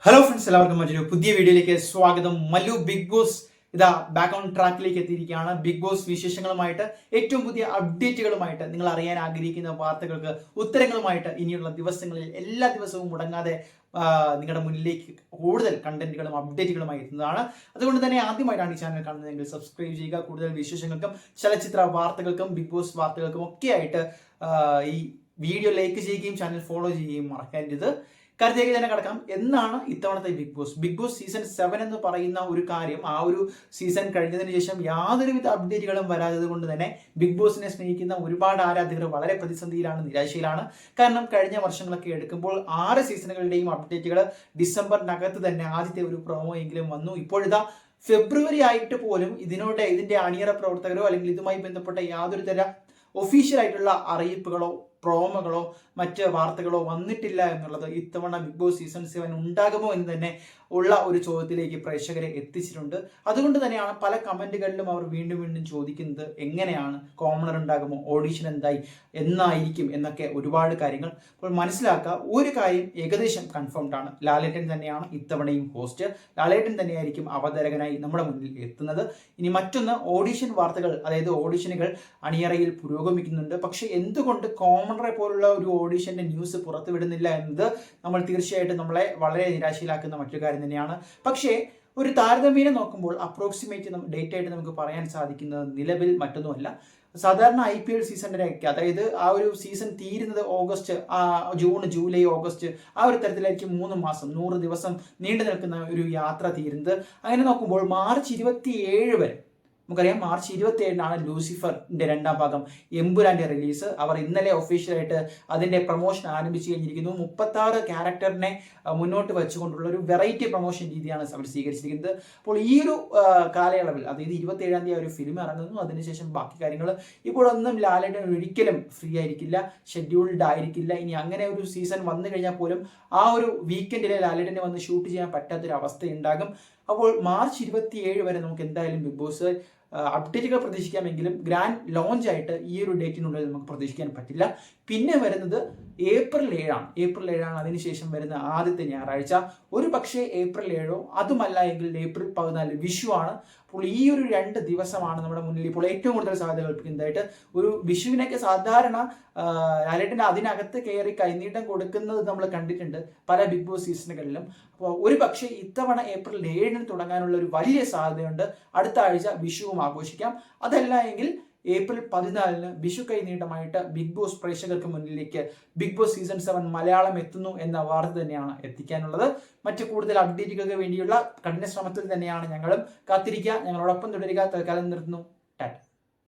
Hello friends, എല്ലാവർക്കും മറ്റൊരു പുതിയ വീഡിയോയിലേക്ക് സ്വാഗതം. മല്ലു ബിഗ് ബോസ് ഇതാ ബാക്ക് ഓൺ ട്രാക്കിലേക്ക് എത്തിയിരിക്കുകയാണ്. ബിഗ് ബോസ് വിശേഷങ്ങളുമായിട്ട്, ഏറ്റവും പുതിയ അപ്ഡേറ്റുകളുമായിട്ട്, നിങ്ങൾ അറിയാൻ ആഗ്രഹിക്കുന്ന വാർത്തകൾക്ക് ഉത്തരങ്ങളുമായിട്ട് ഇനിയുള്ള ദിവസങ്ങളിൽ എല്ലാ ദിവസവും മുടങ്ങാതെ നിങ്ങളുടെ മുന്നിലേക്ക് കൂടുതൽ കണ്ടന്റുകളും അപ്ഡേറ്റുകളുമായി എത്തുന്നതാണ്. അതുകൊണ്ട് തന്നെ ആദ്യമായിട്ടാണ് ഈ ചാനൽ കാണുന്നതെങ്കിൽ സബ്സ്ക്രൈബ് ചെയ്യുക. കൂടുതൽ വിശേഷങ്ങൾക്കും ചലച്ചിത്ര വാർത്തകൾക്കും ബിഗ് ബോസ് വാർത്തകൾക്കും ഒക്കെ ആയിട്ട് ഈ വീഡിയോ ലൈക്ക് ചെയ്യുകയും ചാനൽ ഫോളോ ചെയ്യുകയും മറക്കരുത്. കാര്യത്തിലേക്ക് തന്നെ കിടക്കാം. എന്നാണ് ഇത്തവണത്തെ ബിഗ് ബോസ് സീസൺ 7 എന്ന് പറയുന്ന ഒരു കാര്യം, ആ ഒരു സീസൺ കഴിഞ്ഞതിന് ശേഷം യാതൊരുവിധ അപ്ഡേറ്റുകളും വരാത്തത് കൊണ്ട് തന്നെ ബിഗ് ബോസിനെ സ്നേഹിക്കുന്ന ഒരുപാട് ആരാധകർ വളരെ പ്രതിസന്ധിയിലാണ്, നിരാശയിലാണ്. കാരണം കഴിഞ്ഞ വർഷങ്ങളൊക്കെ എടുക്കുമ്പോൾ 6 സീസണുകളുടെയും അപ്ഡേറ്റുകൾ ഡിസംബറിനകത്ത് തന്നെ ആദ്യത്തെ ഒരു പ്രൊമോ എങ്കിലും വന്നു. ഇപ്പോഴിതാ ഫെബ്രുവരി ആയിട്ട് പോലും ഇതിന്റെ അണിയറ പ്രവർത്തകരോ അല്ലെങ്കിൽ ഇതുമായി ബന്ധപ്പെട്ട യാതൊരു തര ഒഫീഷ്യൽ ആയിട്ടുള്ള അറിയിപ്പുകളോ പ്രോമോകളോ മറ്റ് വാർത്തകളോ വന്നിട്ടില്ല എന്നുള്ളത് ഇത്തവണ ബിഗ് ബോസ് സീസൺ 7 ഉണ്ടാകുമോ എന്ന് തന്നെ ഉള്ള ഒരു ചോദ്യത്തിലേക്ക് പ്രേക്ഷകരെ എത്തിച്ചിട്ടുണ്ട്. അതുകൊണ്ട് തന്നെയാണ് പല കമന്റുകളിലും അവർ വീണ്ടും വീണ്ടും ചോദിക്കുന്നത്, എങ്ങനെയാണ് കോമണർ ഉണ്ടാകുമോ, ഓഡീഷൻ എന്തായി, എന്നായിരിക്കും എന്നൊക്കെ ഒരുപാട് കാര്യങ്ങൾ. അപ്പോൾ മനസ്സിലാക്കുക, ഒരു കാര്യം ഏകദേശം കൺഫേംഡ് ആണ്. ലാലേട്ടൻ തന്നെയാണ് ഇത്തവണയും ഹോസ്റ്റ്. ലാലേട്ടൻ തന്നെയായിരിക്കും അവതാരകനായി നമ്മുടെ മുന്നിൽ എത്തുന്നത്. ഇനി മറ്റൊന്ന്, ഓഡീഷൻ വാർത്തകൾ, അതായത് ഓഡീഷനുകൾ അണിയറയിൽ പുരോഗമിക്കുന്നുണ്ട്. പക്ഷെ എന്തുകൊണ്ട് കോമണറെ പോലുള്ള ഒരു ഓഡീഷന്റെ ന്യൂസ് പുറത്തുവിടുന്നില്ല എന്നത് നമ്മൾ തീർച്ചയായിട്ടും നമ്മളെ വളരെ നിരാശയിലാക്കുന്ന മറ്റൊരു കാര്യം തന്നെയാണ്. പക്ഷേ ഒരു താരതമ്യേന നോക്കുമ്പോൾ അപ്രോക്സിമേറ്റ് ഡേറ്റ് ആയിട്ട് നമുക്ക് പറയാൻ സാധിക്കുന്നത് നിലവിൽ മറ്റൊന്നുമല്ല. സാധാരണ IPL സീസണിന്റെ ഒക്കെ, അതായത് ആ ഒരു സീസൺ തീരുന്നത് ഓഗസ്റ്റ്, ജൂൺ, ജൂലൈ, ഓഗസ്റ്റ്, ആ ഒരു തരത്തിലായിരിക്കും 3 മാസം 100 ദിവസം നീണ്ടു നിൽക്കുന്ന ഒരു യാത്ര തീരുന്നത്. അങ്ങനെ നോക്കുമ്പോൾ മാർച്ച് 27 വരെ, നമുക്കറിയാം മാർച്ച് 27-നാണ് ലൂസിഫറിന്റെ 2ാം ഭാഗം എമ്പുരാന്റെ റിലീസ്. അവർ ഇന്നലെ ഒഫീഷ്യലായിട്ട് അതിന്റെ പ്രൊമോഷൻ ആരംഭിച്ചു കഴിഞ്ഞിരിക്കുന്നു. 36 ക്യാരക്ടറിനെ മുന്നോട്ട് വെച്ചുകൊണ്ടുള്ള ഒരു വെറൈറ്റി പ്രൊമോഷൻ രീതിയാണ് അവർ സ്വീകരിച്ചിരിക്കുന്നത്. അപ്പോൾ ഈ ഒരു കാലയളവിൽ, അതായത് 27-ാം തീയതി ഒരു ഫിലിം ഇറങ്ങുന്നു, അതിനുശേഷം ബാക്കി കാര്യങ്ങൾ. ഇപ്പോഴൊന്നും ലാലേട്ടൻ ഒരിക്കലും ഫ്രീ ആയിരിക്കില്ല, ഷെഡ്യൂൾഡ് ആയിരിക്കില്ല. ഇനി അങ്ങനെ ഒരു സീസൺ വന്നു കഴിഞ്ഞാൽ പോലും ആ ഒരു വീക്കെൻഡിലെ ലാലേട്ടനെ വന്ന് ഷൂട്ട് ചെയ്യാൻ പറ്റാത്തൊരു അവസ്ഥ ഉണ്ടാകും. അപ്പോൾ മാർച്ച് 27 വരെ നമുക്ക് എന്തായാലും ബിഗ് ബോസ് അപ്ഡേറ്റുകൾ പ്രതീക്ഷിക്കാമെങ്കിലും ഗ്രാൻഡ് ലോഞ്ച് ആയിട്ട് ഈ ഒരു ഡേറ്റിനുള്ളിൽ നമുക്ക് പ്രതീക്ഷിക്കാൻ പറ്റില്ല. പിന്നെ വരുന്നത് ഏപ്രിൽ 7-ആണ്. അതിനുശേഷം വരുന്ന ആദ്യത്തെ ഞായറാഴ്ച. ഒരു പക്ഷേ ഏപ്രിൽ 7 അതുമല്ല എങ്കിൽ ഏപ്രിൽ 14 വിഷു ആണ്. അപ്പോൾ ഈ ഒരു 2 ദിവസമാണ് നമ്മുടെ മുന്നിൽ ഇപ്പോൾ ഏറ്റവും കൂടുതൽ സാധ്യത കൽപ്പിക്കുന്നതായിട്ട്. ഒരു വിഷുവിനൊക്കെ സാധാരണ ലാലേട്ടൻ അതിനകത്ത് കയറി കൈനീട്ടം കൊടുക്കുന്നത് നമ്മൾ കണ്ടിട്ടുണ്ട് പല ബിഗ് ബോസ് സീസണുകളിലും. അപ്പോൾ ഒരു പക്ഷേ ഇത്തവണ ഏപ്രിൽ 7-ന് തുടങ്ങാനുള്ള ഒരു വലിയ സാധ്യതയുണ്ട്. അടുത്ത ആഴ്ച വിഷുവും ആഘോഷിക്കാം. അതല്ല എങ്കിൽ ഏപ്രിൽ 14-ന് വിഷു കൈനീട്ടമായിട്ട് ബിഗ് ബോസ് പ്രേക്ഷകർക്ക് മുന്നിലേക്ക് ബിഗ് ബോസ് സീസൺ 7 മലയാളം എത്തുന്നു എന്ന വാർത്ത തന്നെയാണ് എത്തിക്കാനുള്ളത്. മറ്റു കൂടുതൽ അപ്ഡേറ്റുകൾക്ക് വേണ്ടിയുള്ള കഠിന ശ്രമത്തിൽ തന്നെയാണ് ഞങ്ങളും. കാത്തിരിക്കുക, ഞങ്ങളോടൊപ്പം തുടരുക. തൽക്കാലം നിർത്തുന്നു.